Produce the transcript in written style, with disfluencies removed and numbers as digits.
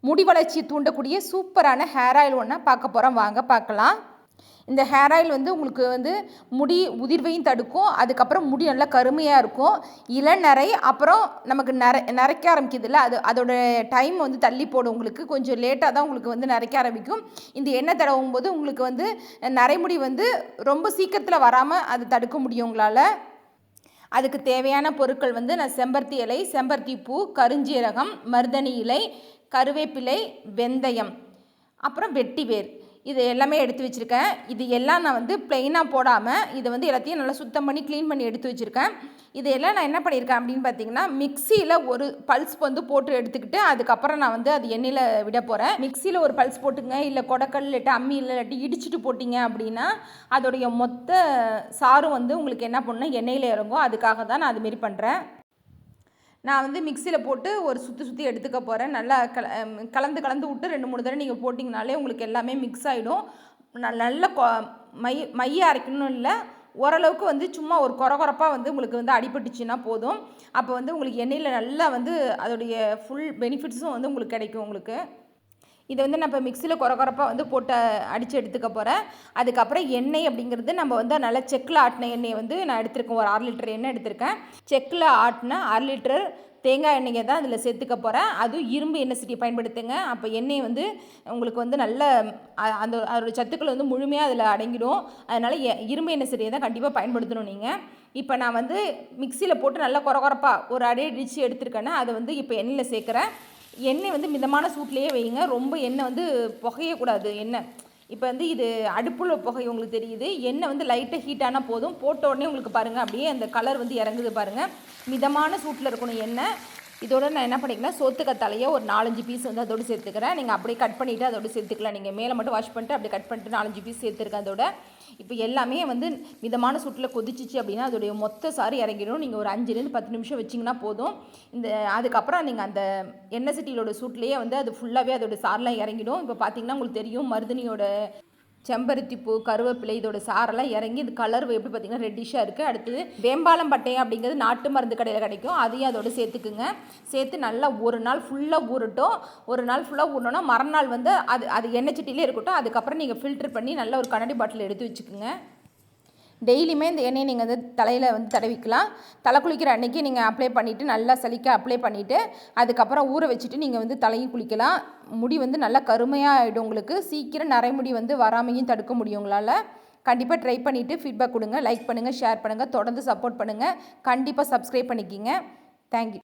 முடி வளர்ச்சி தூண்டக்கூடிய சூப்பரான ஹேர் ஆயில் ஒன்று பார்க்க போகிறோம், வாங்க பார்க்கலாம். இந்த ஹேர் ஆயில் வந்து உங்களுக்கு வந்து முடி உதிர்வையும் தடுக்கும், அதுக்கப்புறம் முடி நல்லா கருமையாக இருக்கும், இளநரை, அப்புறம் நமக்கு நரைக்க ஆரம்பிக்குதுல்ல, அதோட டைம் வந்து தள்ளி போடும். உங்களுக்கு கொஞ்சம் லேட்டாக தான் உங்களுக்கு வந்து நரைக்க ஆரம்பிக்கும். இந்த எண்ணெய் தடவும் போது உங்களுக்கு வந்து நரைமுடி வந்து ரொம்ப சீக்கிரத்தில் வராமல் அது தடுக்க முடியும் உங்களால். அதுக்கு தேவையான பொருட்கள் வந்து நான் செம்பருத்தி இலை, செம்பருத்தி பூ, கருஞ்சீரகம், மருதணி இலை, கருவேப்பிலை, வெந்தயம், அப்புறம் வெட்டிவேர், இது எல்லாமே எடுத்து வச்சுருக்கேன். இது எல்லாம் நான் வந்து ப்ளெயினாக போடாமல் இதை வந்து எல்லாத்தையும் நல்லா சுத்தம் பண்ணி க்ளீன் பண்ணி எடுத்து வச்சுருக்கேன். இதையெல்லாம் நான் என்ன பண்ணியிருக்கேன் அப்படின்னு பார்த்தீங்கன்னா, மிக்சியில் ஒரு பல்ஸ் வந்து போட்டு எடுத்துக்கிட்டு அதுக்கப்புறம் நான் வந்து அது எண்ணெயில் விட போகிறேன். மிக்சியில் ஒரு பல்ஸ் போட்டுங்க, இல்லை கொடக்கல் இல்லாட்டி அம்மி இல்லாட்டி இடிச்சிட்டு போட்டிங்க அப்படின்னா அதோடைய மொத்த சாரும் வந்து உங்களுக்கு என்ன பண்ணணும், எண்ணெயில் இறங்கும். அதுக்காக தான் நான் அதுமாரி பண்ணுறேன். நான் வந்து மிக்சியில் போட்டு ஒரு சுற்றி எடுத்துக்க போகிறேன். நல்லா கலந்து விட்டு 2-3 தடவை நீங்கள் போட்டிங்கனாலே உங்களுக்கு எல்லாமே மிக்ஸ் ஆகிடும். நல்ல மைய அரைக்கணும் இல்லை, ஓரளவுக்கு வந்து சும்மா ஒரு கொரகொரப்பாக வந்து உங்களுக்கு வந்து அடிபட்டுச்சுன்னா போதும். அப்போ வந்து உங்களுக்கு எண்ணெயில் நல்லா வந்து அதோடைய ஃபுல் பெனிஃபிட்ஸும் வந்து உங்களுக்கு கிடைக்கும். உங்களுக்கு இதை வந்து நான் இப்போ மிக்சியில் கொரகொரப்பாக வந்து போட்டு அடித்து எடுத்துக்க போகிறேன். அதுக்கப்புறம் எண்ணெய் அப்படிங்கிறது நம்ம வந்து நல்லா செக்கில் ஆட்டின எண்ணெயை வந்து நான் எடுத்திருக்கேன். ஒரு 6 லிட்டர் எண்ணெய் எடுத்திருக்கேன். செக்கில் ஆட்டின 6 லிட்டர் தேங்காய் எண்ணெயை தான் அதில் சேர்த்துக்க போகிறேன். அதுவும் இரும்பு எண்ணெய் சட்டியை பயன்படுத்துங்க. அப்போ எண்ணெய் வந்து உங்களுக்கு வந்து நல்ல அதோடய சத்துக்கள் வந்து முழுமையாக அதில் அடங்கிடும். அதனால் இரும்பு எண்ணெய் சட்டியை தான் கண்டிப்பாக பயன்படுத்தணும் நீங்கள். இப்போ நான் வந்து மிக்சியில் போட்டு நல்லா கொரகொரப்பாக ஒரு அடிச்சு எடுத்துருக்கேன்னா அதை வந்து இப்போ எண்ணெயில் சேர்க்குறேன். எண்ணெய் வந்து மிதமான சூட்லேயே வைங்க, ரொம்ப எண்ணெய் வந்து புகையக்கூடாது. எண்ணெய் இப்போ வந்து இது அடுப்புல புகை உங்களுக்கு தெரியுது, எண்ணெய் வந்து லைட்டாக ஹீட் ஆனால் போதும். போட்ட உடனே உங்களுக்கு பாருங்கள் அப்படியே அந்த கலர் வந்து இறங்குது பாருங்கள். மிதமான சூட்டில் இருக்கணும் எண்ணெய். இதோட நான் என்ன பண்ணிக்கிறேன், சோத்துக்கத்தாலையே ஒரு 4-5 பீஸ் வந்து அதோடு சேர்த்துக்கிறேன். நீங்கள் அப்படியே கட் பண்ணிவிட்டு அதோடு சேர்த்துக்கலாம். நீங்கள் மேலே மட்டும் வாஷ் பண்ணிட்டு அப்படியே கட் பண்ணிட்டு 4-5 பீஸ் சேர்த்துருக்கேன் அதோட. இப்போ எல்லாமே வந்து மிதமான சூட்டில் கொதிச்சிச்சு அப்படின்னா அதோடைய மொத்த சாறு இறங்கிடும். நீங்கள் ஒரு 5-10 நிமிஷம் வச்சிங்கன்னா போதும். அதுக்கப்புறம் நீங்கள் அந்த எண்ணெய் சட்டியிலோட சூட்லேயே வந்து அது ஃபுல்லாகவே அதோட சாரெலாம் இறங்கிடும். இப்போ பார்த்தீங்கன்னா உங்களுக்கு தெரியும், மருதணியோட செம்பருத்தி பூ, கருவேப்பிலை, இதோட சாரெல்லாம் இறங்கி இது கலர் எப்படி பார்த்திங்கன்னா ரெட்டிஷாக இருக்குது. அடுத்தது வேம்பாலம் பட்டையம் அப்படிங்கிறது நாட்டு மருந்து கடையில் கிடைக்கும், அதையும் அதோடு சேர்த்துக்குங்க. சேர்த்து நல்லா ஒரு நாள் ஃபுல்லாக ஊறட்டும். ஒரு நாள் ஃபுல்லாக ஊறணுன்னா மறுநாள் வந்து அது எண்ணெய் சட்டிலே இருக்கட்டும். அதுக்கப்புறம் நீங்கள் ஃபில்டர் பண்ணி நல்ல ஒரு கண்ணாடி பாட்டில் எடுத்து வச்சுக்கோங்க. டெய்லியுமே இந்த எண்ணெயை நீங்கள் வந்து தலையில் வந்து தடவிக்கலாம். தலை குளிக்கிற அன்றைக்கி நீங்கள் அப்ளை பண்ணிவிட்டு நல்லா சலிக்க அப்ளை பண்ணிவிட்டு அதுக்கப்புறம் ஊற வச்சுட்டு நீங்கள் வந்து தலையும் குளிக்கலாம். முடி வந்து நல்லா கருமையாக ஆகிடும். உங்களுக்கு சீக்கிரம் நரைமுடி வந்து வராமையும் தடுக்க முடியும் உங்களால். கண்டிப்பாக ட்ரை பண்ணிவிட்டு ஃபீட்பேக் கொடுங்க. லைக் பண்ணுங்கள், ஷேர் பண்ணுங்கள், தொடர்ந்து சப்போர்ட் பண்ணுங்கள். கண்டிப்பாக சப்ஸ்கிரைப் பண்ணிக்கிங்க. தேங்க்யூ.